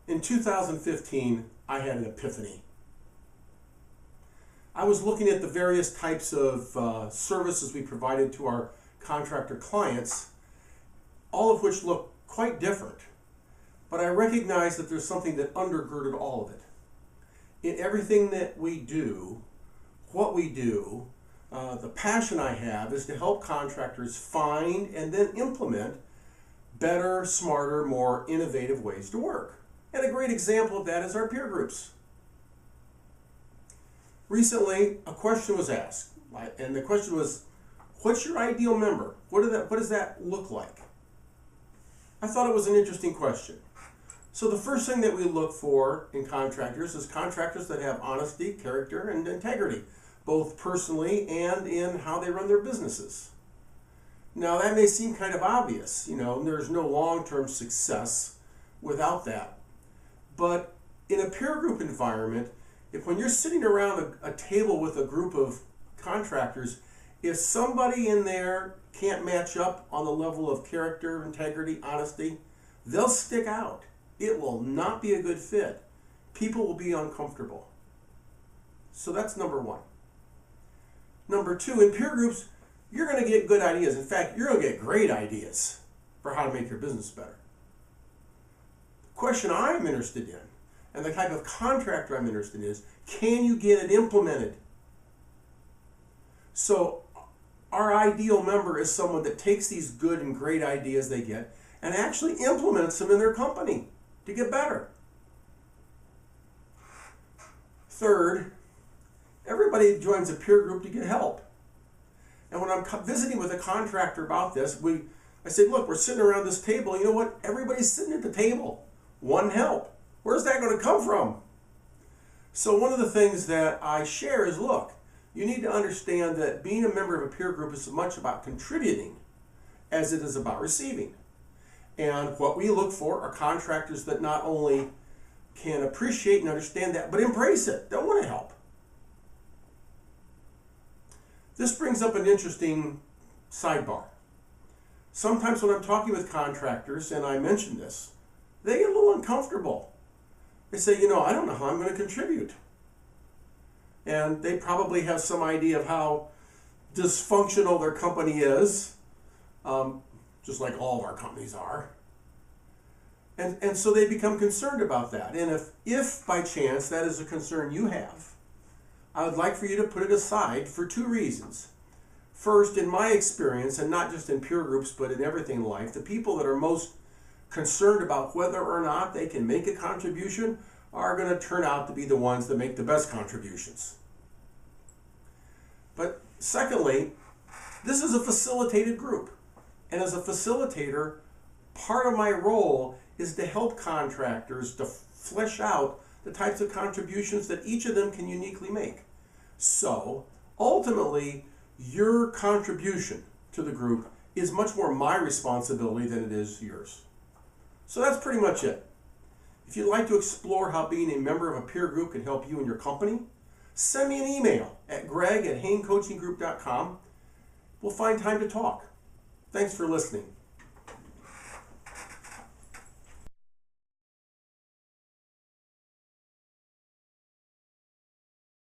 In 2015, I had an epiphany. I was looking at the various types of services we provided to our contractor clients, all of which look quite different. But I recognized that there's something that undergirded all of it. In everything that we do, what we do, the passion I have is to help contractors find and then implement better, smarter, more innovative ways to work. And a great example of that is our peer groups. Recently, a question was asked, and the question was, what's your ideal member? What does that look like? I thought it was an interesting question. So the first thing that we look for in contractors is contractors that have honesty, character, and integrity, both personally and in how they run their businesses. Now that may seem kind of obvious, there's no long-term success without that. But in a peer group environment, when you're sitting around a table with a group of contractors, if somebody in there can't match up on the level of character, integrity, honesty, they'll stick out. It will not be a good fit. People will be uncomfortable. So that's number one. Number two, in peer groups, you're going to get good ideas. In fact, you're going to get great ideas for how to make your business better. The question I'm interested in, and the type of contractor I'm interested in, is, can you get it implemented? So our ideal member is someone that takes these good and great ideas they get and actually implements them in their company to get better. Third, everybody joins a peer group to get help. And when I'm visiting with a contractor about this, I said, look, we're sitting around this table. You know what? Everybody's sitting at the table. One help. Where's that going to come from? So one of the things that I share is, look, you need to understand that being a member of a peer group is as much about contributing as it is about receiving. And what we look for are contractors that not only can appreciate and understand that, but embrace it. They want to help. This brings up an interesting sidebar. Sometimes when I'm talking with contractors and I mention this, they get a little uncomfortable. They say, I don't know how I'm going to contribute. And they probably have some idea of how dysfunctional their company is, just like all of our companies are. And so they become concerned about that. And if by chance that is a concern you have, I would like for you to put it aside for two reasons. First, in my experience, and not just in peer groups, but in everything in life, the people that are most concerned about whether or not they can make a contribution are going to turn out to be the ones that make the best contributions. But secondly, this is a facilitated group. And as a facilitator, part of my role is to help contractors to flesh out the types of contributions that each of them can uniquely make. So, ultimately, your contribution to the group is much more my responsibility than it is yours. So that's pretty much it. If you'd like to explore how being a member of a peer group can help you and your company, send me an email at greg@haynecoachinggroup.com. We'll find time to talk. Thanks for listening.